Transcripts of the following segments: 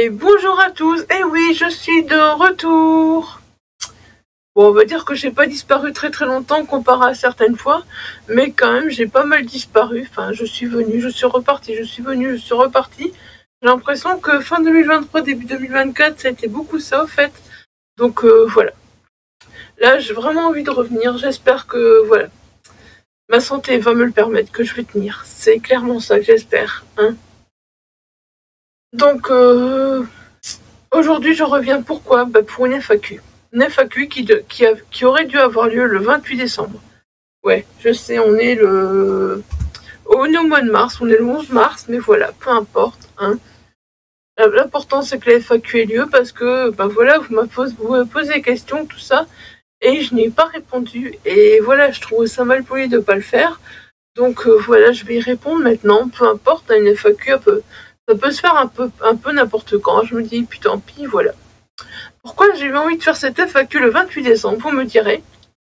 Et bonjour à tous, et oui, je suis de retour. Bon, on va dire que j'ai pas disparu très longtemps comparé à certaines fois, mais quand même j'ai pas mal disparu. Enfin, je suis venue, je suis repartie, je suis venue, je suis repartie. J'ai l'impression que fin 2023, début 2024, ça a été beaucoup ça, au fait. Donc voilà. Là, j'ai vraiment envie de revenir. J'espère que, voilà, ma santé va me le permettre, que je vais tenir. C'est clairement ça que j'espère, hein. Donc, aujourd'hui, je reviens pourquoi? Pour une FAQ. Une FAQ qui aurait dû avoir lieu le 28 décembre. Ouais, je sais, on est au mois de mars, on est le 11 mars, mais voilà, peu importe, hein. L'important, c'est que la FAQ ait lieu parce que, voilà, vous m'avez posé des questions, tout ça, et je n'ai pas répondu. Et voilà, je trouve ça mal poli de ne pas le faire. Donc voilà, je vais y répondre maintenant, peu importe, à une FAQ ça peut se faire un peu n'importe quand. Je me dis, puis tant pis, voilà. Pourquoi j'ai eu envie de faire cette FAQ le 28 décembre, vous me direz.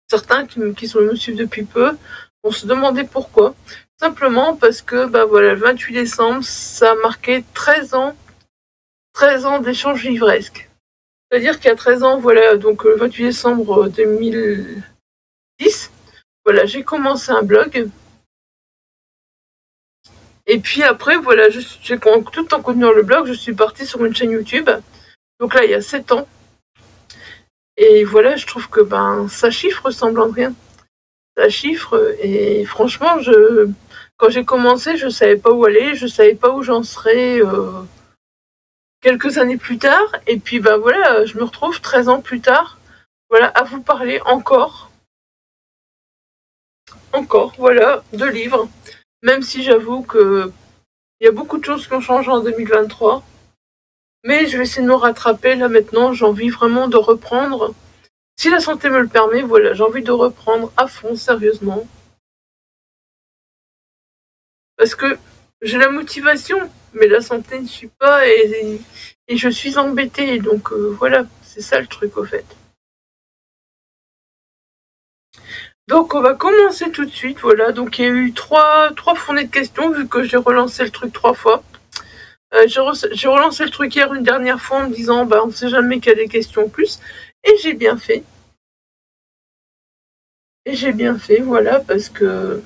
Certains qui me suivent depuis peu vont se demander pourquoi. Simplement parce que, voilà, le 28 décembre, ça a marqué 13 ans d'échanges livresques. C'est-à-dire qu'il y a 13 ans, voilà, donc le 28 décembre 2010, voilà, j'ai commencé un blog. Et puis après, voilà, tout en continuant le blog, je suis partie sur une chaîne YouTube. Donc là, il y a 7 ans. Et voilà, je trouve que ça chiffre semblant de rien. Ça chiffre, et franchement, quand j'ai commencé, je savais pas où aller, je savais pas où j'en serais quelques années plus tard. Et puis voilà, je me retrouve 13 ans plus tard, voilà, à vous parler encore, voilà, de livres. Même si j'avoue que il y a beaucoup de choses qui ont changé en 2023. Mais je vais essayer de me rattraper. Là, maintenant, j'ai envie vraiment de reprendre. Si la santé me le permet, voilà, j'ai envie de reprendre à fond, sérieusement. Parce que j'ai la motivation, mais la santé ne suit pas et je suis embêtée. Donc voilà, c'est ça le truc, au fait. Donc on va commencer tout de suite, voilà. Donc il y a eu trois fournées de questions, vu que j'ai relancé le truc 3 fois. J'ai relancé le truc hier une dernière fois en me disant, on sait jamais qu'il y a des questions en plus. Et j'ai bien fait. Voilà, parce que...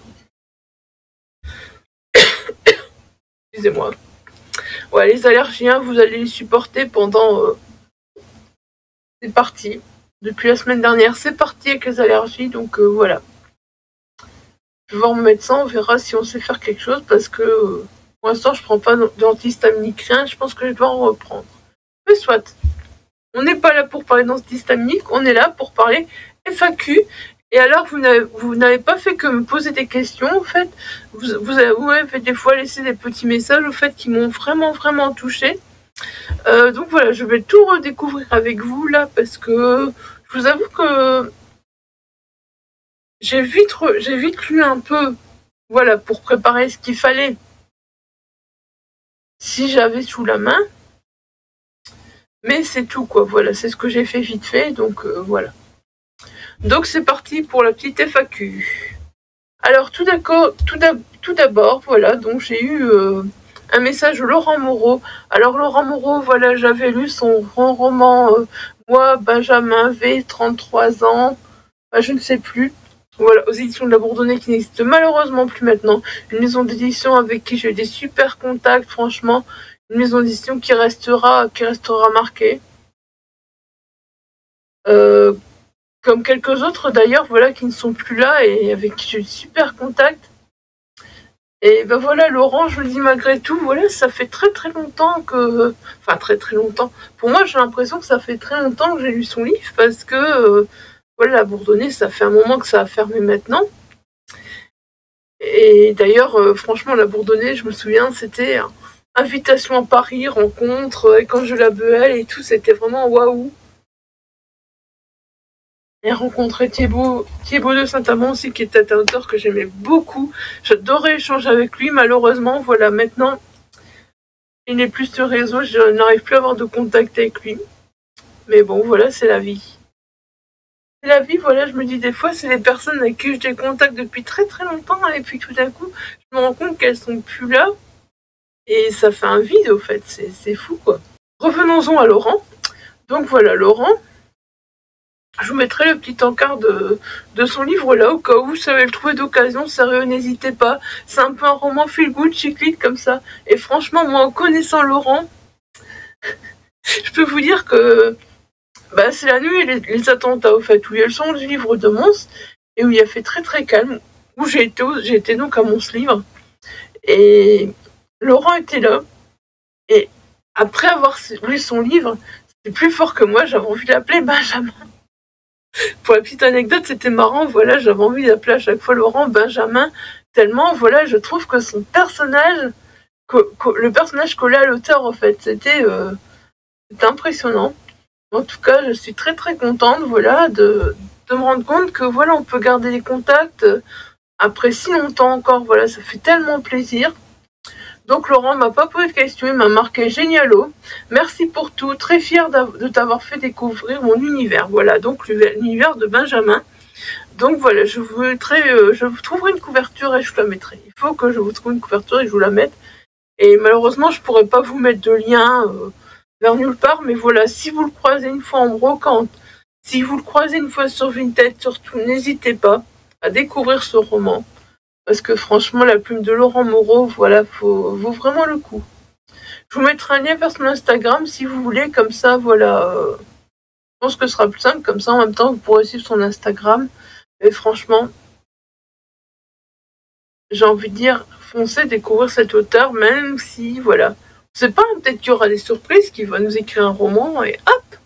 Excusez-moi. Ouais, les allergiens, vous allez les supporter pendant... C'est parti. Depuis la semaine dernière, c'est parti avec les allergies, donc voilà. Je vais voir mon médecin, on verra si on sait faire quelque chose, parce que pour l'instant, je prends pas d'antihistaminique, rien, je pense que je dois en reprendre. Mais soit, on n'est pas là pour parler d'antihistaminique, on est là pour parler FAQ. Et alors, vous n'avez pas fait que me poser des questions, en fait. Vous avez des fois laissé des petits messages, au fait, qui m'ont vraiment touchée. Donc voilà, je vais tout redécouvrir avec vous, là, parce que je vous avoue que j'ai vite lu un peu, voilà, pour préparer ce qu'il fallait si j'avais sous la main. Mais c'est tout, quoi, voilà, c'est ce que j'ai fait vite fait, donc voilà. Donc c'est parti pour la petite FAQ. Alors tout d'abord, voilà, donc j'ai eu un message de Laurent Moreau. Alors Laurent Moreau, voilà, j'avais lu son grand roman Moi, Benjamin V, 33 ans, je ne sais plus. Voilà, aux éditions de la Bourdonnais, qui n'existe malheureusement plus maintenant. Une maison d'édition avec qui j'ai eu des super contacts, franchement. Une maison d'édition qui restera marquée. Comme quelques autres d'ailleurs, voilà, qui ne sont plus là et avec qui j'ai eu super contact. Et voilà, Laurent, je le dis malgré tout, voilà, ça fait très longtemps que... Enfin, très longtemps. Pour moi, j'ai l'impression que ça fait très longtemps que j'ai lu son livre, parce que, voilà, la Bourdonnais, ça fait un moment que ça a fermé maintenant. Et d'ailleurs, franchement, la Bourdonnais, je me souviens, c'était invitation à Paris, rencontre, Angela Buell et tout, c'était vraiment waouh. Et rencontré Thibaut de Saint-Amand aussi, qui était un auteur que j'aimais beaucoup. J'adorais échanger avec lui. Malheureusement, voilà, maintenant, il n'est plus sur réseau. Je n'arrive plus à avoir de contact avec lui. Mais bon, voilà, c'est la vie. C'est la vie, voilà, je me dis des fois, c'est des personnes avec qui j'ai des contacts depuis très longtemps, et puis tout d'un coup, je me rends compte qu'elles sont plus là. Et ça fait un vide, au fait. C'est fou, quoi. revenons-en à Laurent. Donc voilà, Laurent, je vous mettrai le petit encart de son livre là, au cas où vous savez le trouver d'occasion, sérieux, n'hésitez pas. C'est un peu un roman feel good, chic comme ça. Et franchement, moi, en connaissant Laurent, je peux vous dire que c'est la nuit et les attentats, au fait, où il y a le son du livre de Mons, et où il a fait très très calme, où j'ai été donc à Mons Livre, et Laurent était là, et après avoir lu son livre, c'était plus fort que moi, j'avais envie de l'appeler Benjamin. Pour la petite anecdote, c'était marrant, voilà, j'avais envie d'appeler à chaque fois Laurent Benjamin, tellement, voilà, je trouve que son personnage, le personnage collé à l'auteur, en fait, c'était impressionnant. En tout cas, je suis très très contente, voilà, de me rendre compte que, voilà, on peut garder les contacts après si longtemps encore, voilà, ça fait tellement plaisir. Donc Laurent m'a pas posé de questions, il m'a marqué génialo. Merci pour tout, très fière de t'avoir fait découvrir mon univers. Voilà, donc l'univers de Benjamin. Donc voilà, je vous trouverai une couverture et je vous la mettrai. Il faut que je vous trouve une couverture et je vous la mette. Et malheureusement, je pourrais pas vous mettre de lien vers nulle part, mais voilà, si vous le croisez une fois en brocante, si vous le croisez une fois sur Vinted, surtout, n'hésitez pas à découvrir ce roman. Parce que franchement, la plume de Laurent Moreau, voilà, vaut vraiment le coup. Je vous mettrai un lien vers son Instagram si vous voulez, comme ça, voilà. Je pense que ce sera plus simple, comme ça, en même temps, vous pourrez suivre son Instagram. Et franchement, j'ai envie de dire, foncez découvrir cet auteur, même si, voilà. On sait pas, peut-être qu'il y aura des surprises, qu'il va nous écrire un roman, et hop.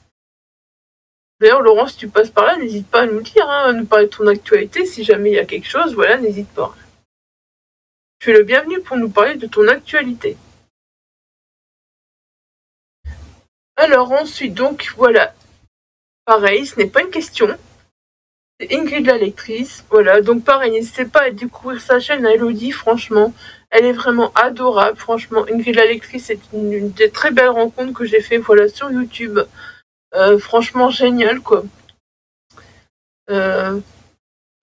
D'ailleurs, Laurent, si tu passes par là, n'hésite pas à nous dire, à nous parler de ton actualité, si jamais il y a quelque chose, voilà, n'hésite pas. Tu es le bienvenu pour nous parler de ton actualité. Alors ensuite, donc voilà, pareil, ce n'est pas une question. C'est Ingrid la lectrice, voilà, donc pareil, n'hésitez pas à découvrir sa chaîne à Elodie, franchement, elle est vraiment adorable, franchement, Ingrid la lectrice, c'est une des très belles rencontres que j'ai fait, voilà, sur YouTube, franchement génial, quoi.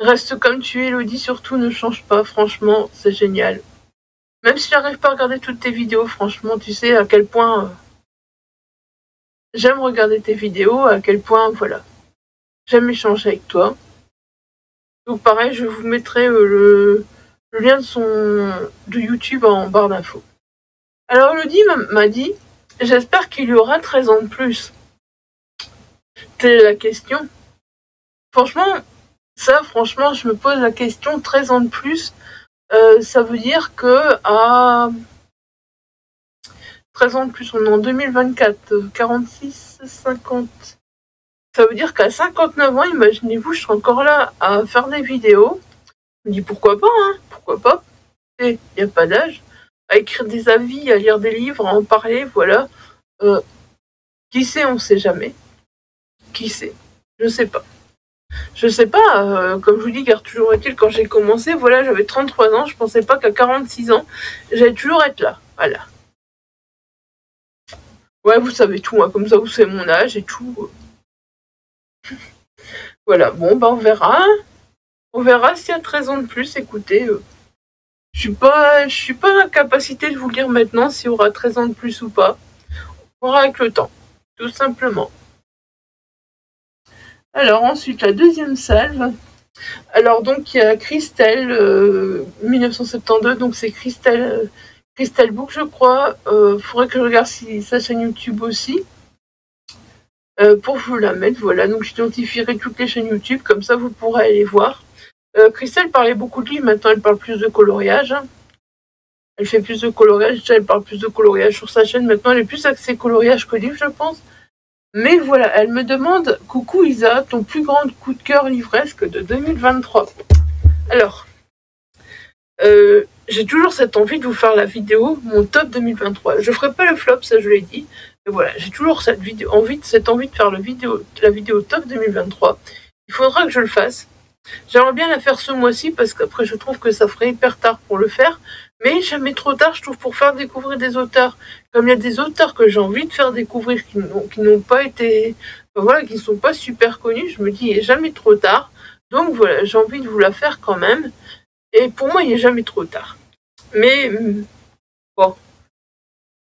Reste comme tu es, Elodie, surtout ne change pas, franchement, c'est génial. Même si j'arrive pas à regarder toutes tes vidéos, franchement, tu sais à quel point j'aime regarder tes vidéos, à quel point, voilà, j'aime échanger avec toi. Donc pareil, je vous mettrai le lien de YouTube en barre d'infos. Alors Elodie m'a dit, j'espère qu'il y aura 13 ans de plus. Telle est la question. Franchement, je me pose la question, 13 ans de plus, ça veut dire que à 13 ans de plus, on est en 2024, 46, 50. Ça veut dire qu'à 59 ans, imaginez-vous, je serai encore là à faire des vidéos. Je me dis pourquoi pas, hein, pourquoi pas. Il n'y a pas d'âge. À écrire des avis, à lire des livres, à en parler, voilà. Qui sait, on sait jamais. Qui sait? Je sais pas. Je sais pas, comme je vous dis, car toujours est-il, quand j'ai commencé, voilà, j'avais 33 ans, je pensais pas qu'à 46 ans, j'allais toujours être là. Voilà. Ouais, vous savez tout, hein, comme ça vous savez mon âge et tout. Voilà, bon, on verra. On verra s'il y a 13 ans de plus, écoutez. Je suis pas dans la capacité de vous dire maintenant s'il y aura 13 ans de plus ou pas. On verra avec le temps, tout simplement. Alors ensuite, la deuxième salve. Alors donc il y a Christelle, 1972, donc c'est Christelle Book, je crois. Faudrait que je regarde sa chaîne YouTube aussi. Pour vous la mettre, voilà. Donc j'identifierai toutes les chaînes YouTube, comme ça vous pourrez aller voir. Christelle parlait beaucoup de livres, maintenant elle parle plus de coloriage. Elle fait plus de coloriage, elle parle plus de coloriage sur sa chaîne. Maintenant elle est plus axée coloriage que livre, je pense. Mais voilà, elle me demande, coucou Isa, ton plus grand coup de cœur livresque de 2023. Alors, j'ai toujours cette envie de vous faire la vidéo, mon top 2023. Je ferai pas le flop, ça je l'ai dit. Mais voilà, j'ai toujours cette envie de faire la vidéo top 2023. Il faudra que je le fasse. J'aimerais bien la faire ce mois-ci parce qu'après je trouve que ça ferait hyper tard pour le faire. Mais jamais trop tard, je trouve, pour faire découvrir des auteurs. Comme il y a des auteurs que j'ai envie de faire découvrir qui n'ont pas été... voilà, qui ne sont pas super connus, je me dis, il n'est jamais trop tard. Donc voilà, j'ai envie de vous la faire quand même. Et pour moi, il n'est jamais trop tard. Mais bon,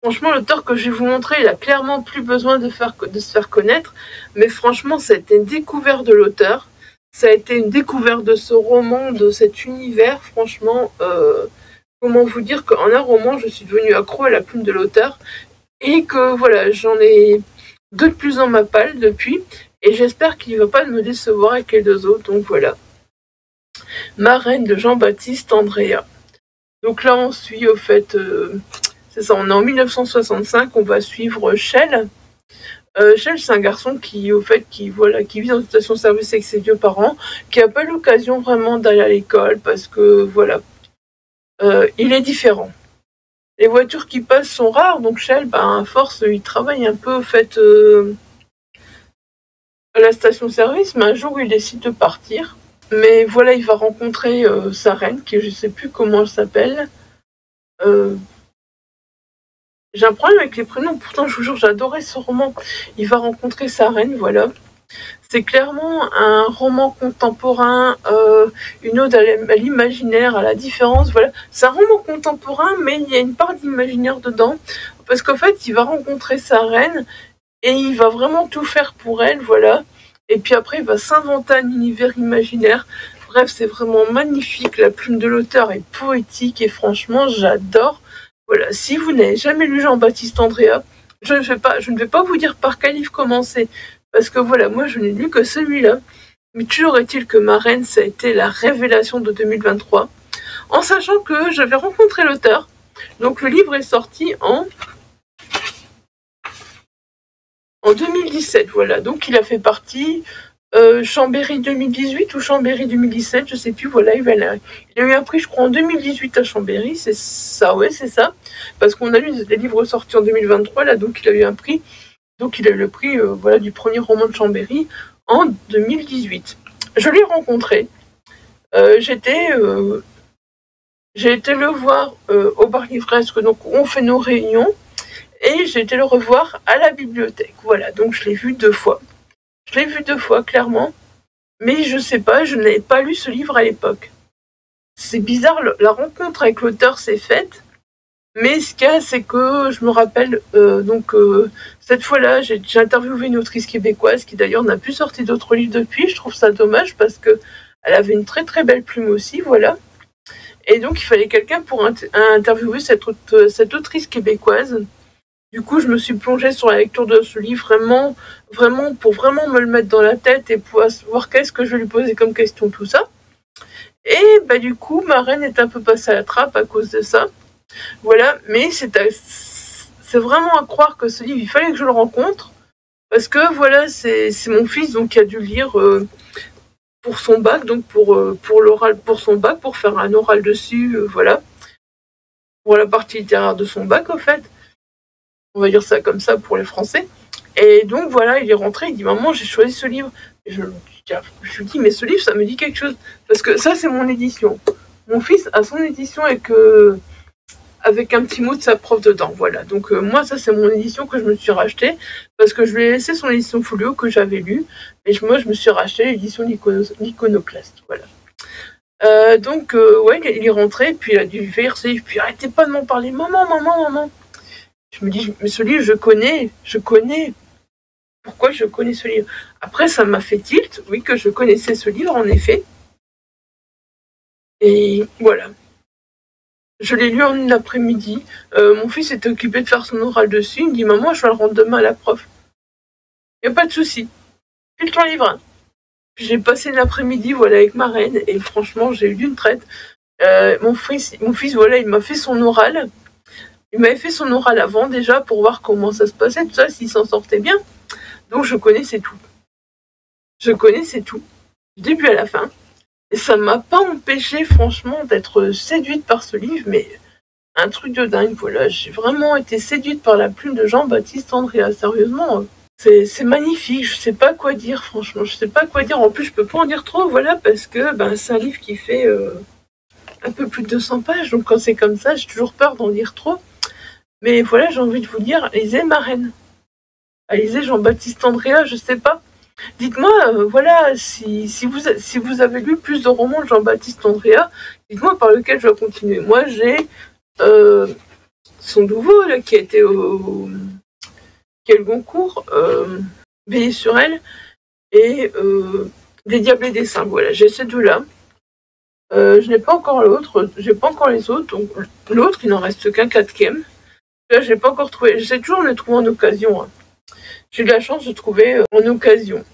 Franchement, l'auteur que je vais vous montrer, il a clairement plus besoin de se faire connaître. Mais franchement, ça a été une découverte de l'auteur. Ça a été une découverte de ce roman, de cet univers. Franchement, comment vous dire qu'en un roman, je suis devenue accro à la plume de l'auteur. Et que voilà, j'en ai deux de plus dans ma palle depuis. Et j'espère qu'il ne va pas me décevoir avec les deux autres. Donc voilà. Marraine de Jean-Baptiste Andrea. Donc là, on suit au fait... c'est ça, on est en 1965, on va suivre Shell. Shell, c'est un garçon qui vit dans une station-service avec ses vieux parents, qui n'a pas l'occasion vraiment d'aller à l'école parce que, voilà, il est différent. Les voitures qui passent sont rares, donc Shell, à force, il travaille un peu, au fait, à la station-service, mais un jour, il décide de partir. Mais voilà, il va rencontrer sa reine, qui je sais plus comment elle s'appelle. J'ai un problème avec les prénoms, pourtant je vous jure, j'adorais ce roman. Il va rencontrer sa reine, voilà. C'est clairement un roman contemporain, une ode à l'imaginaire, à la différence, voilà. C'est un roman contemporain, mais il y a une part d'imaginaire dedans, parce qu'en fait, il va rencontrer sa reine, et il va vraiment tout faire pour elle, voilà. Et puis après, il va s'inventer un univers imaginaire. Bref, c'est vraiment magnifique, la plume de l'auteur est poétique, et franchement, j'adore. Voilà, si vous n'avez jamais lu Jean-Baptiste Andrea, je ne vais pas vous dire par quel livre commencer, parce que voilà, moi je n'ai lu que celui-là. Mais toujours est-il que Ma Reine, ça a été la révélation de 2023, en sachant que j'avais rencontré l'auteur. Donc le livre est sorti en 2017, voilà. Donc il a fait partie Chambéry 2018 ou Chambéry 2017, je sais plus, voilà, il a eu un prix, je crois, en 2018 à Chambéry, c'est ça, ouais, c'est ça, parce qu'on a lu des livres sortis en 2023, là, donc il a eu un prix, donc il a eu le prix, voilà, du premier roman de Chambéry en 2018. Je l'ai rencontré, j'ai été le voir au bar livresque, donc on fait nos réunions, et j'ai été le revoir à la bibliothèque, voilà, donc je l'ai vu 2 fois. Je l'ai vu 2 fois, clairement, mais je sais pas, je n'avais pas lu ce livre à l'époque. C'est bizarre, la rencontre avec l'auteur s'est faite, mais ce qu'il y a, c'est que je me rappelle, cette fois-là, j'ai interviewé une autrice québécoise qui d'ailleurs n'a plus sorti d'autres livres depuis. Je trouve ça dommage parce que elle avait une très très belle plume aussi, voilà. Et donc il fallait quelqu'un pour interviewer cette autrice québécoise. Du coup, je me suis plongée sur la lecture de ce livre pour vraiment me le mettre dans la tête et pour voir qu'est-ce que je vais lui poser comme question, tout ça. Et du coup, Ma Reine est un peu passée à la trappe à cause de ça. Voilà, mais c'est vraiment à croire que ce livre, il fallait que je le rencontre. Parce que voilà, c'est mon fils donc qui a dû lire pour son bac, donc pour l'oral, pour son bac, pour faire un oral dessus, voilà. Pour la partie littéraire de son bac, en fait. On va dire ça comme ça pour les Français. Et donc voilà, il est rentré, il dit maman, j'ai choisi ce livre. Et je lui dis mais ce livre, ça me dit quelque chose. Parce que ça, c'est mon édition. Mon fils a son édition avec un petit mot de sa prof dedans. Voilà. Donc moi, ça, c'est mon édition que je me suis rachetée. Parce que je lui ai laissé son édition folio que j'avais lue. Et moi, je me suis racheté l'édition l'Iconoclaste. Voilà. Ouais, il est rentré, puis il a dû lire ce livre. Puis arrêtez pas de m'en parler. Maman. Je me dis, mais ce livre, je connais. Pourquoi je connais ce livre? Après, ça m'a fait tilt, oui, que je connaissais ce livre, en effet. Et voilà. Je l'ai lu en une après-midi. Mon fils était occupé de faire son oral dessus. Il me dit, maman, je vais le rendre demain à la prof. Il n'y a pas de souci. File ton livre. Hein. Puis j'ai passé l'après-midi, voilà, avec Ma Reine. Et franchement, j'ai eu d'une traite. Mon fils, voilà, il m'a fait son oral. Il m'avait fait son oral avant déjà pour voir comment ça se passait, tout ça, s'il s'en sortait bien. Donc je connaissais tout. Du début à la fin. Et ça m'a pas empêché, franchement, d'être séduite par ce livre, mais un truc de dingue, voilà. J'ai vraiment été séduite par la plume de Jean-Baptiste Andrea, sérieusement. C'est magnifique, je sais pas quoi dire, franchement, je sais pas quoi dire. En plus, je peux pas en dire trop, voilà, parce que c'est un livre qui fait un peu plus de 200 pages, donc quand c'est comme ça, j'ai toujours peur d'en dire trop. Mais voilà, j'ai envie de vous dire, lisez Ma Reine. Lisez Jean-Baptiste Andrea, je sais pas. Dites-moi, voilà, si vous avez lu plus de romans de Jean-Baptiste Andrea, dites-moi par lequel je dois continuer. Moi, j'ai son nouveau, là, qui a été qui a le Goncourt, Veiller sur elle, et Des Diables et des Saints. Voilà, j'ai ces deux-là. Je n'ai pas encore l'autre, j'ai pas encore les autres, donc l'autre, il n'en reste qu'un quatrième. Là, j'ai pas encore trouvé, j'essaie toujours de le trouver en occasion. Hein. J'ai eu de la chance de trouver en occasion.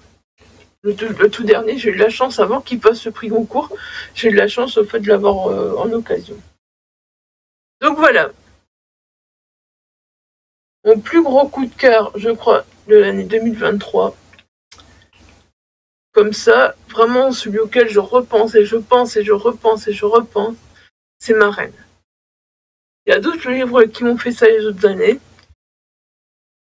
Le tout dernier, j'ai eu de la chance avant qu'il passe le prix Goncourt. J'ai eu de la chance au fait de l'avoir en occasion. Donc voilà. Mon plus gros coup de cœur, je crois, de l'année 2023. Comme ça, vraiment celui auquel je repense et je pense et je repense et je repense, c'est Ma Reine. Il y a d'autres livres qui m'ont fait ça les autres années.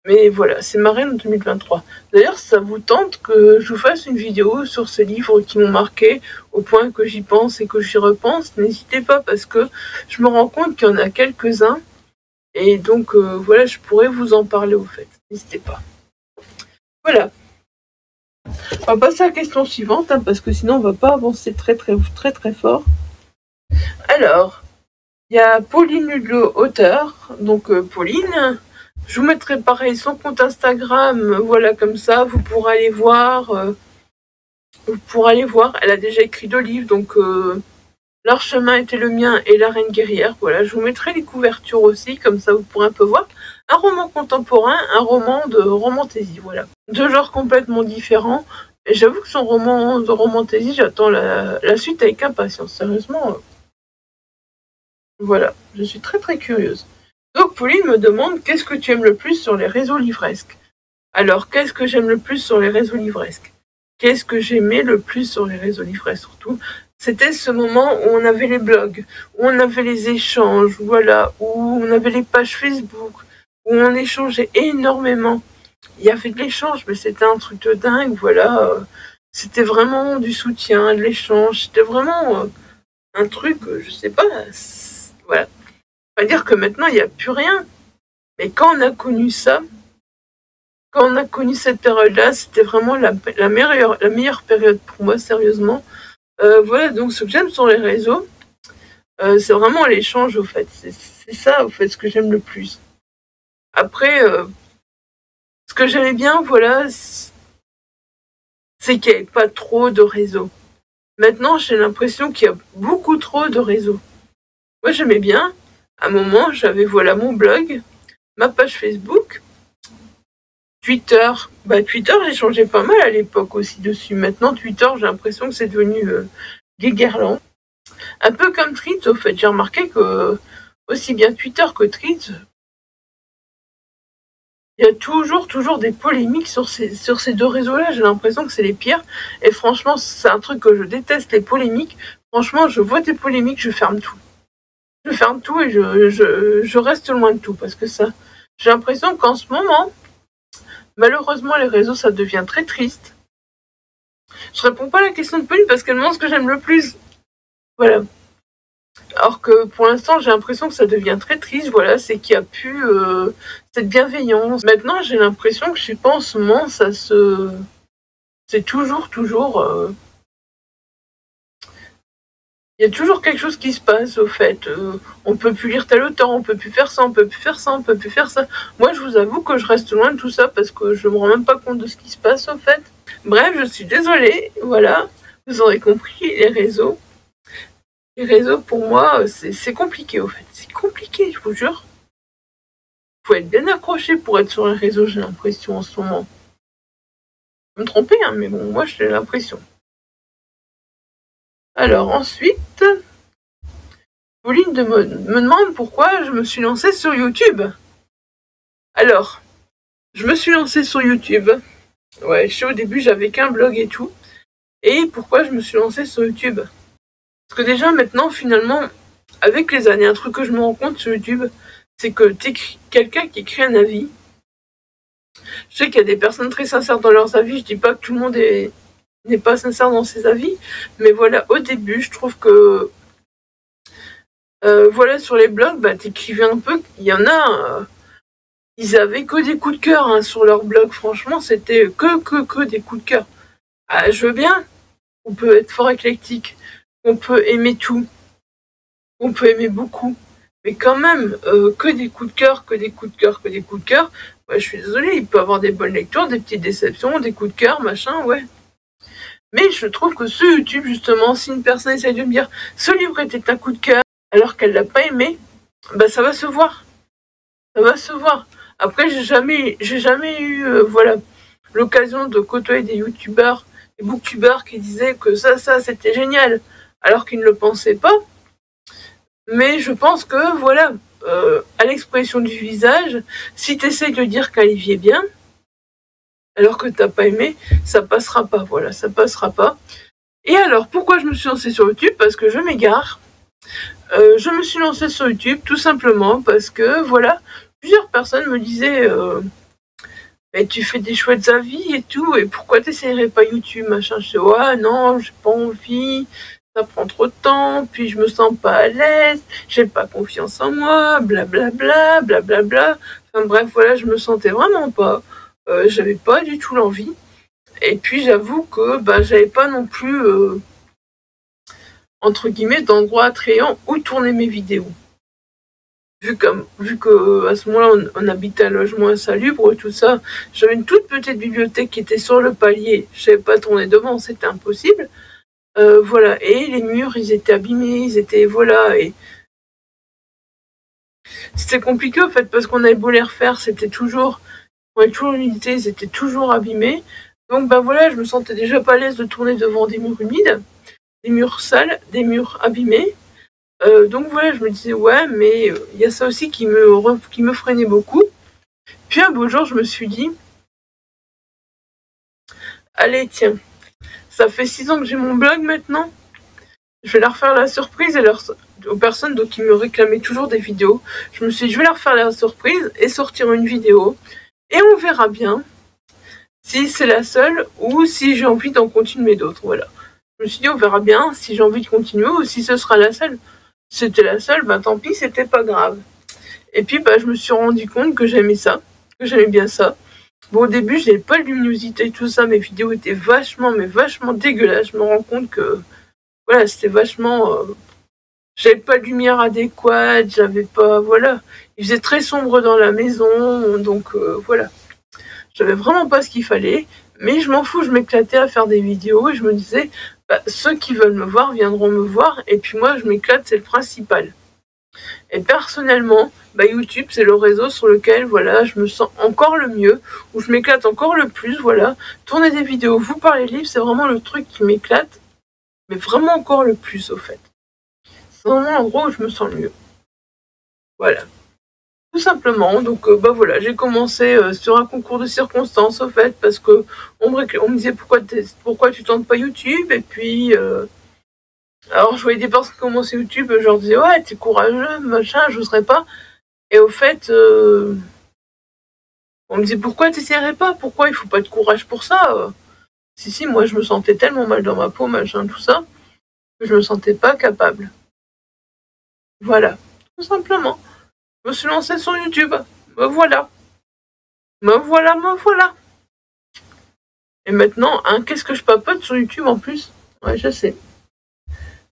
Mais voilà, c'est Ma Reine en 2023. D'ailleurs, ça vous tente que je vous fasse une vidéo sur ces livres qui m'ont marqué au point que j'y pense et que j'y repense. N'hésitez pas parce que je me rends compte qu'il y en a quelques-uns. Et donc, voilà, je pourrais vous en parler au fait. N'hésitez pas. Voilà. On va passer à la question suivante, hein, parce que sinon on va pas avancer très fort. Alors, il y a Pauline Hulot, auteur. Donc, Pauline... Je vous mettrai pareil son compte Instagram, voilà comme ça, vous pourrez aller voir. Elle a déjà écrit 2 livres, donc Leur chemin était le mien et La Reine guerrière. Voilà, je vous mettrai les couvertures aussi, comme ça vous pourrez un peu voir. Un roman contemporain, un roman de romantaisie, voilà. 2 genres complètement différents. Et j'avoue que son roman de romantaisie, j'attends la suite avec impatience, sérieusement. Voilà, je suis très curieuse. Donc Pauline me demande qu'est-ce que tu aimes le plus sur les réseaux livresques. Alors qu'est-ce que j'aime le plus sur les réseaux livresques? Qu'est-ce que j'aimais le plus sur les réseaux livresques surtout? C'était ce moment où on avait les blogs, où on avait les échanges, voilà, où on avait les pages Facebook, où on échangeait énormément. Il y avait de l'échange, mais c'était un truc de dingue, voilà. C'était vraiment du soutien, de l'échange, c'était vraiment un truc, je sais pas, voilà. On va dire que maintenant, il n'y a plus rien. Mais quand on a connu ça, quand on a connu cette période-là, c'était vraiment la meilleure période pour moi, sérieusement. Voilà, donc ce que j'aime sur les réseaux, c'est vraiment l'échange, au fait. C'est ça, au fait, ce que j'aime le plus. Après, ce que j'aimais bien, voilà, c'est qu'il n'y avait pas trop de réseaux. Maintenant, j'ai l'impression qu'il y a beaucoup trop de réseaux. Moi, j'aimais bien. À un moment, j'avais, voilà, mon blog, ma page Facebook, Twitter. Twitter, j'ai changé pas mal à l'époque aussi dessus. Maintenant, Twitter, j'ai l'impression que c'est devenu guéguerland. Un peu comme Threads, au fait. J'ai remarqué que aussi bien Twitter que Threads, il y a toujours des polémiques sur ces 2 réseaux-là. J'ai l'impression que c'est les pires. Et franchement, c'est un truc que je déteste, les polémiques. Franchement, je vois des polémiques, je ferme tout. Je ferme tout et je reste loin de tout. Parce que ça, j'ai l'impression qu'en ce moment, malheureusement, les réseaux, ça devient très triste. Je réponds pas à la question de Pauline parce qu'elle me demande ce que j'aime le plus. Voilà. Alors que pour l'instant, j'ai l'impression que ça devient très triste. Voilà, c'est qu'il n'y a plus cette bienveillance. Maintenant, j'ai l'impression que je sais pas en ce moment, c'est toujours. Il y a toujours quelque chose qui se passe, au fait. On peut plus lire tel auteur, on peut plus faire ça, on peut plus faire ça, on peut plus faire ça. Moi, je vous avoue que je reste loin de tout ça parce que je me rends même pas compte de ce qui se passe, au fait. Bref, je suis désolée, voilà. Vous aurez compris, les réseaux. Les réseaux, pour moi, c'est compliqué, au fait. C'est compliqué, je vous jure. Faut être bien accroché pour être sur les réseaux, j'ai l'impression, en ce moment. Je peux me tromper, hein, mais bon, moi, j'ai l'impression. Alors, ensuite, Pauline me demande pourquoi je me suis lancée sur YouTube. Alors, je me suis lancée sur YouTube. Ouais, je sais, au début, j'avais qu'un blog et tout. Et pourquoi je me suis lancée sur YouTube? Parce que déjà, maintenant, finalement, avec les années, un truc que je me rends compte sur YouTube, c'est que t'es quelqu'un qui écrit un avis. Je sais qu'il y a des personnes très sincères dans leurs avis. Je dis pas que tout le monde n'est pas sincère dans ses avis. Mais voilà, au début, je trouve que voilà, sur les blogs, t'écrivais un peu. Il y en a, ils avaient que des coups de cœur hein, sur leur blog. Franchement, c'était que des coups de cœur. Ah, je veux bien. On peut être fort éclectique. On peut aimer tout. On peut aimer beaucoup. Mais quand même, que des coups de cœur, que des coups de cœur, que des coups de cœur. Ouais, je suis désolée, il peut avoir des bonnes lectures, des petites déceptions, des coups de cœur, machin, ouais. Mais je trouve que sur YouTube, justement, si une personne essaye de me dire ce livre était un coup de cœur alors qu'elle l'a pas aimé, bah ça va se voir. Ça va se voir. Après, j'ai jamais eu, voilà, l'occasion de côtoyer des youtubeurs, des booktubeurs qui disaient que ça, c'était génial, alors qu'ils ne le pensaient pas. Mais je pense que, voilà, à l'expression du visage, si tu essayes de dire qu'un livre est bien, alors que t'as pas aimé, ça passera pas, voilà, ça passera pas. Et alors, pourquoi je me suis lancée sur YouTube? Parce que je m'égare. Je me suis lancée sur YouTube tout simplement parce que, voilà, plusieurs personnes me disaient mais tu fais des chouettes avis et tout, et pourquoi t'essayerais pas YouTube, machin. Je dis ouais, non, j'ai pas envie, ça prend trop de temps, puis je me sens pas à l'aise, j'ai pas confiance en moi, blablabla, blablabla. Enfin bref, voilà, je me sentais vraiment pas. J'avais pas du tout l'envie. Et puis j'avoue que bah, j'avais pas non plus, entre guillemets, d'endroit attrayant où tourner mes vidéos. Vu que à ce moment-là, on habitait un logement insalubre et tout ça, j'avais une toute petite bibliothèque qui était sur le palier. Je savais pas tourner devant, c'était impossible. Voilà, et les murs, ils étaient abîmés, ils étaient, voilà, et c'était compliqué en fait, parce qu'on avait beau les refaire, c'était toujours, on avait toujours l'unité, ils étaient toujours abîmés. Donc bah voilà, je me sentais déjà pas à l'aise de tourner devant des murs humides, des murs sales, des murs abîmés. Donc voilà, je me disais ouais, mais il y a ça aussi qui me freinait beaucoup. Puis un beau jour, je me suis dit, allez tiens, ça fait 6 ans que j'ai mon blog maintenant, je vais leur faire la surprise et aux personnes donc, qui me réclamaient toujours des vidéos. Je me suis dit, je vais leur faire la surprise et sortir une vidéo. Et on verra bien si c'est la seule ou si j'ai envie d'en continuer d'autres. Voilà. Je me suis dit, on verra bien si j'ai envie de continuer ou si ce sera la seule. Si c'était la seule, bah tant pis, c'était pas grave. Et puis bah, je me suis rendu compte que j'aimais ça, que j'aimais bien ça. Bon, au début, j'avais pas de luminosité et tout ça, mes vidéos étaient vachement, mais vachement dégueulasses. Je me rends compte que, voilà, c'était vachement... j'avais pas de lumière adéquate, j'avais pas... Voilà. Il faisait très sombre dans la maison, donc voilà. J'avais vraiment pas ce qu'il fallait, mais je m'en fous, je m'éclatais à faire des vidéos et je me disais, bah, ceux qui veulent me voir viendront me voir, et puis moi, je m'éclate, c'est le principal. Et personnellement, bah, YouTube, c'est le réseau sur lequel, voilà, je me sens encore le mieux, où je m'éclate encore le plus, voilà. Tourner des vidéos, vous parler livres, c'est vraiment le truc qui m'éclate, mais vraiment encore le plus, au fait. C'est vraiment l'endroit où je me sens le mieux. Voilà. Tout simplement, donc bah voilà, j'ai commencé sur un concours de circonstances, au fait, parce que on me disait pourquoi tu tentes pas YouTube, et puis... alors je voyais des personnes qui commençaient YouTube, je leur disais ouais, t'es courageux, machin, j'oserais pas. Et au fait, on me disait pourquoi t'essaierais pas, pourquoi il faut pas de courage pour ça. Si, moi je me sentais tellement mal dans ma peau, machin, tout ça, que je me sentais pas capable. Voilà, tout simplement. Je me suis lancée sur YouTube. Me voilà. Me voilà, me voilà. Et maintenant, hein, qu'est-ce que je papote sur YouTube en plus? Ouais, je sais.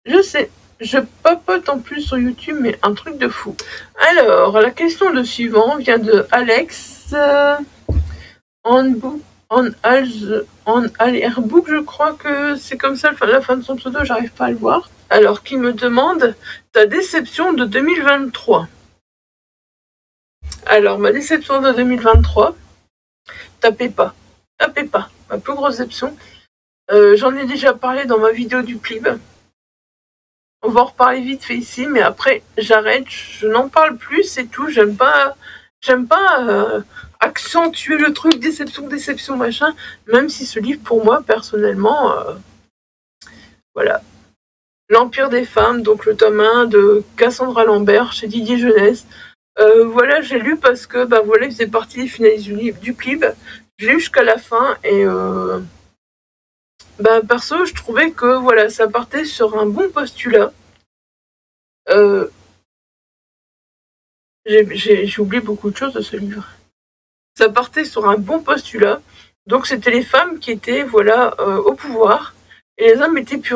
Je sais. Je papote en plus sur YouTube, mais un truc de fou. Alors, la question de suivant vient de Alex. On Airbook, je crois que c'est comme ça la fin de son pseudo, j'arrive pas à le voir. Alors, qui me demande ta déception de 2023. Alors, ma déception de 2023, tapez pas. Ma plus grosse déception, j'en ai déjà parlé dans ma vidéo du Plib. On va en reparler vite fait ici, mais après, j'arrête, je n'en parle plus, c'est tout. J'aime pas accentuer le truc, déception, machin, même si ce livre, pour moi, personnellement, voilà. L'Empire des femmes, donc le tome 1 de Cassandra Lambert, chez Didier Jeunesse. Voilà, j'ai lu parce que, bah voilà, il faisait partie des finalistes du Plib. J'ai lu jusqu'à la fin et bah perso, je trouvais que voilà, ça partait sur un bon postulat. J'ai oublié beaucoup de choses de ce livre. Ça partait sur un bon postulat. Donc c'était les femmes qui étaient voilà au pouvoir et les hommes étaient plus.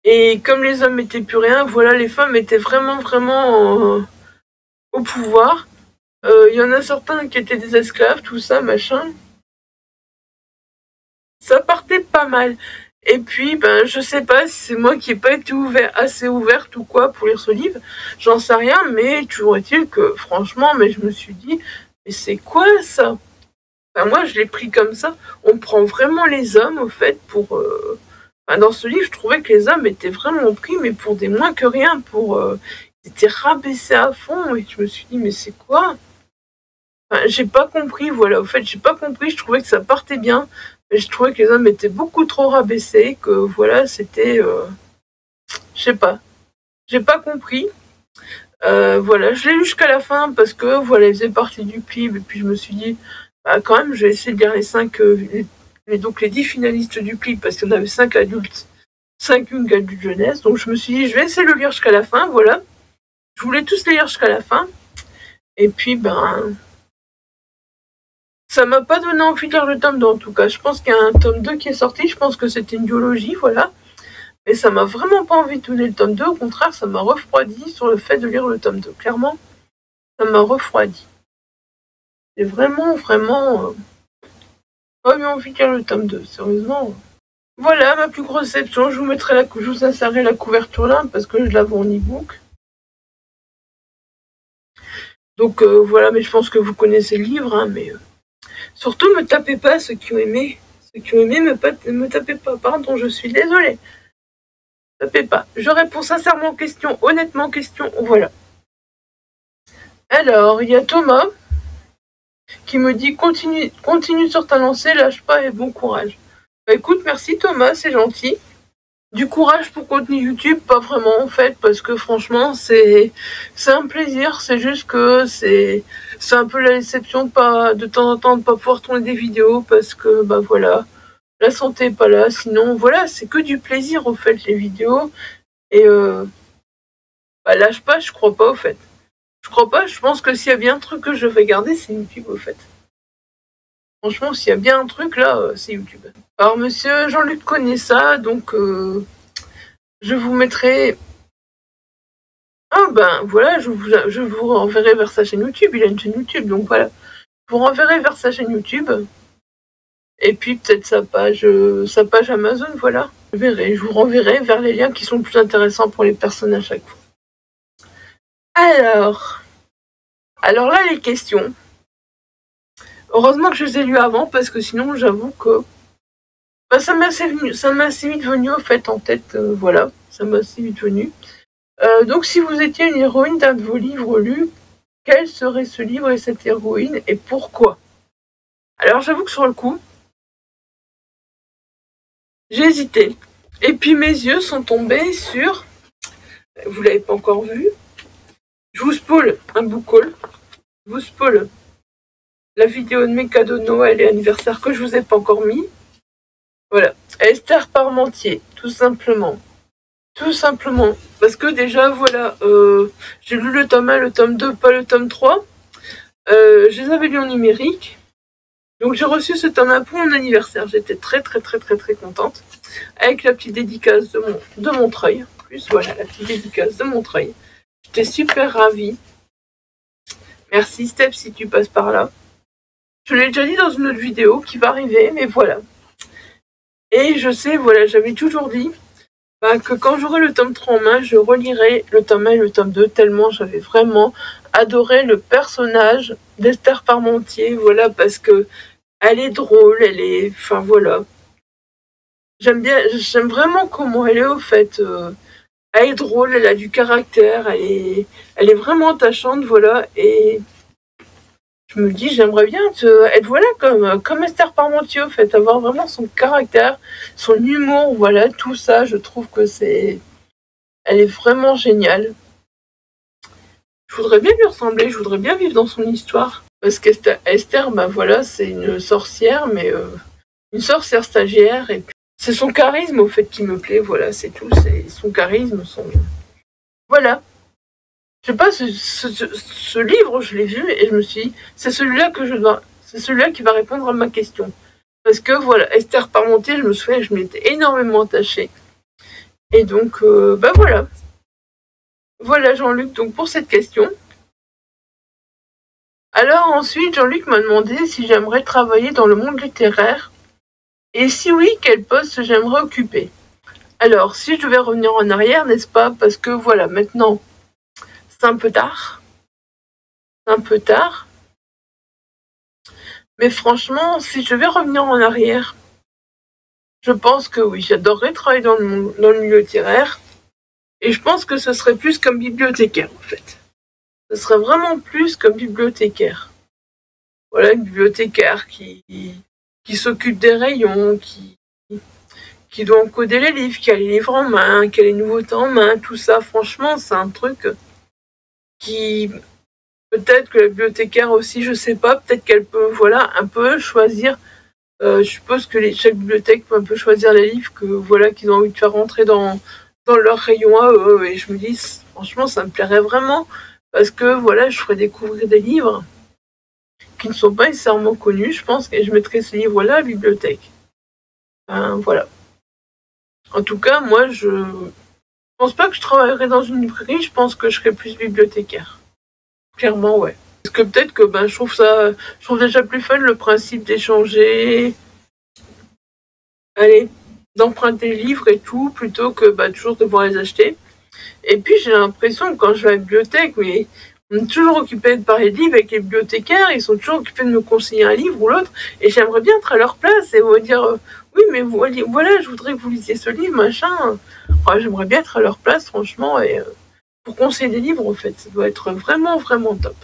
Et comme les hommes étaient plus rien, voilà, les femmes étaient vraiment au pouvoir. Il y en a certains qui étaient des esclaves, tout ça, machin. Ça partait pas mal. Et puis, ben, je sais pas si c'est moi qui ai pas été assez ouverte ou quoi pour lire ce livre. J'en sais rien, mais toujours est-il que, franchement, mais je me suis dit, mais c'est quoi ça? Enfin, moi, je l'ai pris comme ça. On prend vraiment les hommes, au fait, pour... Enfin, dans ce livre, je trouvais que les hommes étaient vraiment pris, mais pour des moins que rien, pour... Ils étaient rabaissés à fond, et je me suis dit, mais c'est quoi? Enfin, j'ai pas compris, voilà. Au fait, j'ai pas compris, je trouvais que ça partait bien. Mais je trouvais que les hommes étaient beaucoup trop rabaissés, que voilà, c'était... je sais pas. J'ai pas compris. Voilà, je l'ai lu jusqu'à la fin parce que voilà, il faisait partie du PLIB et puis je me suis dit, bah quand même, je vais essayer de lire les 5, donc les 10 finalistes du PLIB parce qu'il y en avait 5 adultes, 5 young adultes jeunesse. Donc je me suis dit, je vais essayer de le lire jusqu'à la fin, voilà. Je voulais tous les lire jusqu'à la fin. Et puis, ben, ça m'a pas donné envie de lire le tome 2 en tout cas. Je pense qu'il y a un tome 2 qui est sorti, je pense que c'était une duologie, voilà. Mais ça m'a vraiment pas envie de donner le tome 2, au contraire, ça m'a refroidi sur le fait de lire le tome 2. Clairement, ça m'a refroidi. J'ai vraiment, pas eu envie de lire le tome 2, sérieusement. Voilà ma plus grosse déception, je vous insérerai la couverture là, parce que je l'avais en e-book. Donc voilà, mais je pense que vous connaissez le livre, hein, mais surtout me tapez pas ceux qui ont aimé. Ceux qui ont aimé, me tapez pas, pardon, je suis désolée. Tapez pas. Je réponds sincèrement aux questions, honnêtement aux questions, voilà. Alors, il y a Thomas qui me dit continue sur ta lancée, lâche pas et bon courage. Bah écoute, merci Thomas, c'est gentil. Du courage pour contenu YouTube, pas vraiment en fait, parce que franchement c'est un plaisir, c'est juste que c'est un peu la déception de temps en temps de pas pouvoir tourner des vidéos parce que bah voilà, la santé est pas là, sinon voilà, c'est que du plaisir au fait les vidéos et bah lâche pas, je crois pas au fait. Je crois pas, je pense que s'il y a bien un truc que je vais garder, c'est YouTube au fait. Franchement, s'il y a bien un truc là, c'est YouTube. Alors monsieur Jean-Luc connaît ça, donc je vous mettrai... Ah ben voilà, je vous renverrai vers sa chaîne YouTube, il a une chaîne YouTube, donc voilà. Je vous renverrai vers sa chaîne YouTube. Et puis peut-être sa page Amazon, voilà. Je vous renverrai vers les liens qui sont plus intéressants pour les personnes à chaque fois. Alors là les questions. Heureusement que je les ai lues avant, parce que sinon j'avoue que bah, ça m'a assez vite venu au fait en tête, voilà, ça m'a assez vite venu. Donc si vous étiez une héroïne d'un de vos livres lus, quel serait ce livre et cette héroïne et pourquoi? Alors j'avoue que sur le coup, j'ai hésité. Et puis mes yeux sont tombés sur... Vous l'avez pas encore vu. Je vous spoil un book haul. Je vous spoil la vidéo de mes cadeaux de Noël et anniversaire que je vous ai pas encore mis. Voilà. Esther Parmentier, tout simplement. Tout simplement. Parce que déjà, voilà, j'ai lu le tome 1, le tome 2, pas le tome 3. Je les avais lus en numérique. Donc j'ai reçu ce tome 1 pour mon anniversaire. J'étais très contente. Avec la petite dédicace de Montreuil. En plus, voilà, la petite dédicace de Montreuil. J'étais super ravie. Merci Steph si tu passes par là. Je l'ai déjà dit dans une autre vidéo qui va arriver, mais voilà. Et je sais, voilà, j'avais toujours dit que quand j'aurai le tome 3 en main, je relirai le tome 1 et le tome 2, tellement j'avais vraiment adoré le personnage d'Esther Parmentier, voilà, parce que elle est drôle, elle est... Enfin, voilà. J'aime vraiment comment elle est, au fait. Elle est drôle, elle a du caractère, elle est vraiment attachante, voilà, et... Je me dis, j'aimerais bien être voilà comme Esther Parmentier, au fait, avoir vraiment son caractère, son humour, voilà, tout ça, je trouve que elle est vraiment géniale. Je voudrais bien lui ressembler, je voudrais bien vivre dans son histoire. Parce qu'Esther, bah voilà, c'est une sorcière, mais une sorcière stagiaire, et puis c'est son charisme, au fait, qui me plaît, voilà, c'est tout, c'est son charisme, Voilà. Je sais pas, ce livre, je l'ai vu et je me suis dit, c'est celui-là qui va répondre à ma question. Parce que voilà, Esther Parmentier, je me souviens, je m'étais énormément attachée. Et donc, bah voilà. Voilà Jean-Luc, donc pour cette question. Alors ensuite, Jean-Luc m'a demandé si j'aimerais travailler dans le monde littéraire, et si oui, quel poste j'aimerais occuper. Alors, si je devais revenir en arrière, n'est-ce pas, parce que voilà, maintenant, c'est un peu tard. C'est un peu tard. Mais franchement, si je devais revenir en arrière, je pense que oui, j'adorerais travailler dans le milieu littéraire. Et je pense que ce serait plus comme bibliothécaire, en fait. Ce serait vraiment plus comme bibliothécaire. Voilà, une bibliothécaire qui s'occupe des rayons, qui doit encoder les livres, qui a les livres en main, qui a les nouveautés en main, tout ça. Franchement, c'est un truc qui... Peut-être que la bibliothécaire aussi, je sais pas, peut-être qu'elle peut, voilà, un peu choisir. Je suppose que chaque bibliothèque peut un peu choisir les livres que, voilà, qu'ils ont envie de faire rentrer dans leur rayon à eux. Et je me dis, franchement, ça me plairait vraiment. Parce que, voilà, je ferais découvrir des livres qui ne sont pas nécessairement connus, je pense, et je mettrais ces livres-là à la bibliothèque. Voilà. En tout cas, moi, je pense pas que je travaillerais dans une librairie, je pense que je serais plus bibliothécaire. Clairement, ouais. Parce que peut-être que je trouve déjà plus fun le principe d'échanger, d'emprunter les livres et tout, plutôt que toujours devoir les acheter. Et puis j'ai l'impression que quand je vais à la bibliothèque, mais on est toujours occupé de parler de livres avec les bibliothécaires, ils sont toujours occupés de me conseiller un livre ou l'autre, et j'aimerais bien être à leur place et vous dire oui mais voilà, je voudrais que vous lisiez ce livre, machin. J'aimerais bien être à leur place, franchement, et pour conseiller des livres, en fait, ça doit être vraiment, vraiment top.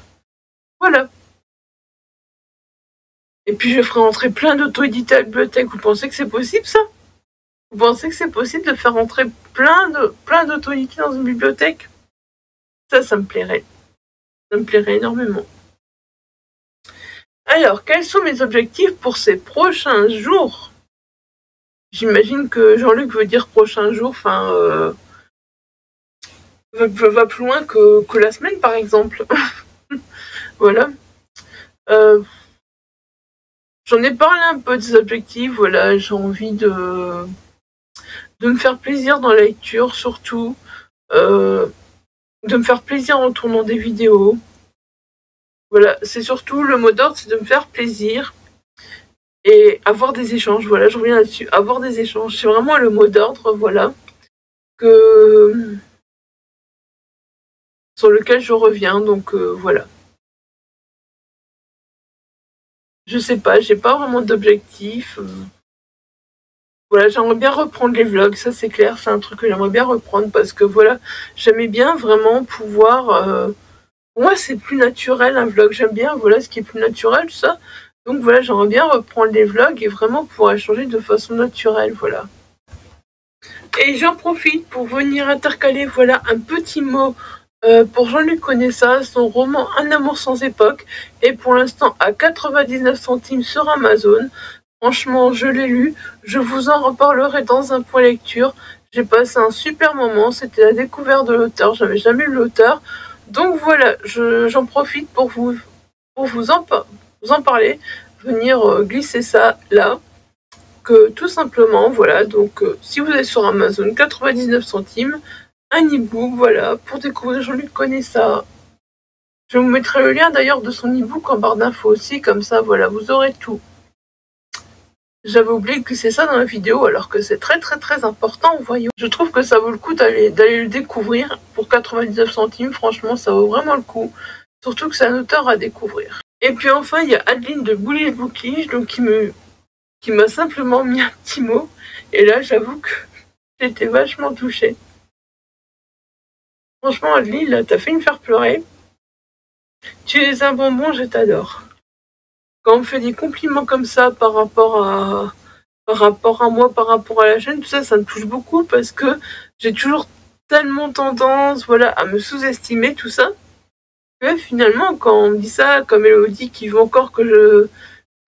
Voilà. Et puis je ferai entrer plein d'auto-édités à la bibliothèque. Vous pensez que c'est possible, ça? Vous pensez que c'est possible de faire entrer plein d'auto-édités dans une bibliothèque? Ça me plairait. Ça me plairait énormément. Alors, quels sont mes objectifs pour ces prochains jours? J'imagine que Jean-Luc veut dire prochains jours, va plus loin que la semaine, par exemple. Voilà. J'en ai parlé un peu des objectifs, voilà, j'ai envie de me faire plaisir dans la lecture, surtout, de me faire plaisir en tournant des vidéos. Voilà, c'est surtout le mot d'ordre, c'est de me faire plaisir et avoir des échanges. Voilà, je reviens là-dessus, avoir des échanges, c'est vraiment le mot d'ordre, voilà, sur lequel je reviens, donc voilà. Je sais pas, j'ai pas vraiment d'objectif. Voilà, j'aimerais bien reprendre les vlogs, ça c'est clair, c'est un truc que j'aimerais bien reprendre parce que voilà, j'aimais bien vraiment pouvoir... Moi c'est plus naturel un vlog, j'aime bien voilà ce qui est plus naturel, tout ça. Donc voilà, j'aimerais bien reprendre les vlogs et vraiment pouvoir échanger de façon naturelle, voilà. Et j'en profite pour venir intercaler voilà un petit mot pour Jean-Luc Conessa, son roman Un amour sans époque est pour l'instant à 99 centimes sur Amazon. Franchement, je l'ai lu, je vous en reparlerai dans un point lecture. J'ai passé un super moment, c'était la découverte de l'auteur, j'avais jamais lu l'auteur. Donc voilà, j'en profite pour vous en parler, venir glisser ça là. Que tout simplement, voilà, donc si vous êtes sur Amazon, 99 centimes, un e-book, voilà, pour découvrir Jean-Luc Conessa. Je vous mettrai le lien d'ailleurs de son e-book en barre d'infos aussi, comme ça, voilà, vous aurez tout. J'avais oublié que c'est ça dans la vidéo, alors que c'est très très très important, voyons. Je trouve que ça vaut le coup d'aller le découvrir pour 99 centimes, franchement, ça vaut vraiment le coup. Surtout que c'est un auteur à découvrir. Et puis enfin, il y a Adeline de Bullish Bookish, donc qui m'a simplement mis un petit mot. Et là, j'avoue que j'étais vachement touchée. Franchement, Adeline, là, t'as fait me faire pleurer. Tu es un bonbon, je t'adore. Quand on me fait des compliments comme ça par rapport à moi, par rapport à la chaîne, tout ça, ça me touche beaucoup parce que j'ai toujours tellement tendance, voilà, à me sous-estimer, tout ça. Que finalement, quand on me dit ça, comme Elodie qui veut encore que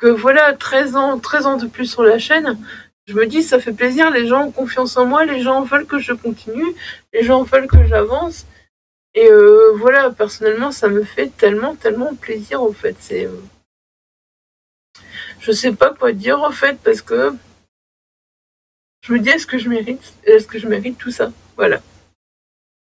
voilà, 13 ans de plus sur la chaîne, je me dis, ça fait plaisir, les gens ont confiance en moi, les gens veulent que je continue, les gens veulent que j'avance. Et voilà, personnellement, ça me fait tellement, tellement plaisir, en fait. Je sais pas quoi dire, en fait, parce que je me dis, est-ce que je mérite tout ça? Voilà.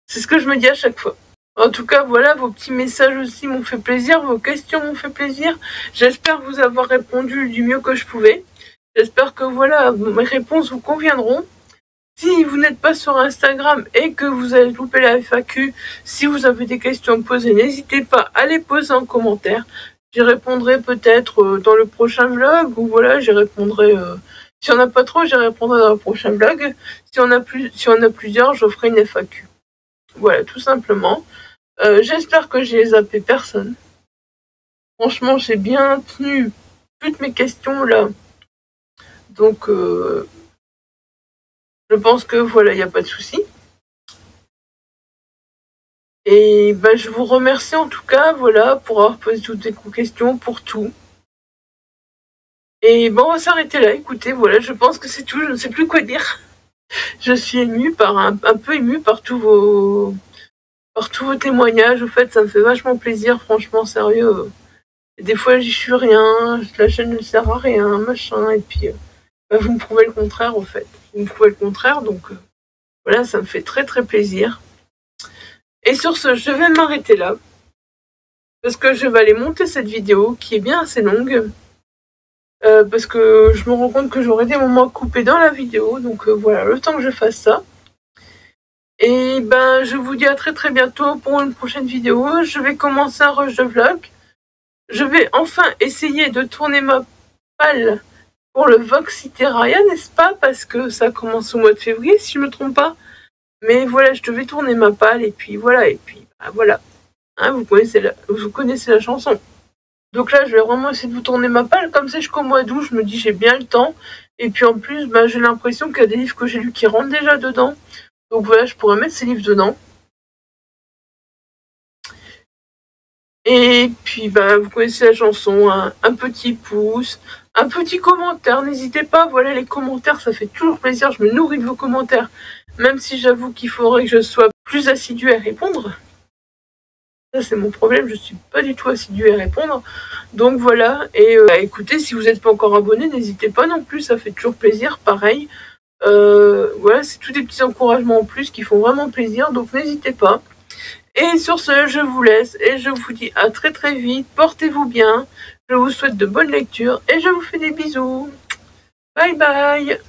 C'est ce que je me dis à chaque fois. En tout cas, voilà, vos petits messages aussi m'ont fait plaisir, vos questions m'ont fait plaisir. J'espère vous avoir répondu du mieux que je pouvais. J'espère que voilà, mes réponses vous conviendront. Si vous n'êtes pas sur Instagram et que vous avez loupé la FAQ, si vous avez des questions à poser, n'hésitez pas à les poser en commentaire. J'y répondrai peut-être dans le prochain vlog, ou voilà, j'y répondrai... si on n'a pas trop, j'y répondrai dans le prochain vlog. Si on a plusieurs, je ferai une FAQ. Voilà, tout simplement. J'espère que j'ai zappé personne. Franchement, j'ai bien tenu toutes mes questions là. Donc, je pense que voilà, il n'y a pas de souci. Et ben, je vous remercie en tout cas, voilà, pour avoir posé toutes vos questions, pour tout. Et bon, on va s'arrêter là. Écoutez, voilà, je pense que c'est tout. Je ne sais plus quoi dire. Je suis émue par un peu émue par tous vos témoignages. En fait, ça me fait vachement plaisir, franchement, sérieux. Des fois, j'y suis rien, la chaîne ne sert à rien, machin, et puis vous me prouvez le contraire, en fait. Vous me prouvez le contraire, donc voilà, ça me fait très très plaisir. Et sur ce, je vais m'arrêter là, parce que je vais aller monter cette vidéo, qui est bien assez longue, parce que je me rends compte que j'aurai des moments coupés dans la vidéo, donc voilà, le temps que je fasse ça. Et ben, je vous dis à très très bientôt pour une prochaine vidéo. Je vais commencer un rush de vlog. Je vais enfin essayer de tourner ma palle pour le Vox Iteria, n'est-ce pas? Parce que ça commence au mois de février, si je me trompe pas. Mais voilà, je devais tourner ma palle, et puis voilà, bah, voilà. Hein, vous connaissez la chanson. Donc là, je vais vraiment essayer de vous tourner ma palle. Comme c'est jusqu'au mois d'août, je me dis j'ai bien le temps. Et puis en plus, bah, j'ai l'impression qu'il y a des livres que j'ai lus qui rentrent déjà dedans. Donc voilà, je pourrais mettre ces livres dedans. Et puis, bah, vous connaissez la chanson, hein, un petit pouce, un petit commentaire, n'hésitez pas, voilà, les commentaires, ça fait toujours plaisir, je me nourris de vos commentaires, même si j'avoue qu'il faudrait que je sois plus assidue à répondre. Ça, c'est mon problème, je suis pas du tout assidue à répondre. Donc voilà, et écoutez, si vous n'êtes pas encore abonné, n'hésitez pas non plus, ça fait toujours plaisir, pareil. Voilà, c'est tous des petits encouragements en plus qui font vraiment plaisir, donc n'hésitez pas. Et sur ce, je vous laisse et je vous dis à très très vite. Portez-vous bien. Je vous souhaite de bonnes lectures et je vous fais des bisous. Bye bye.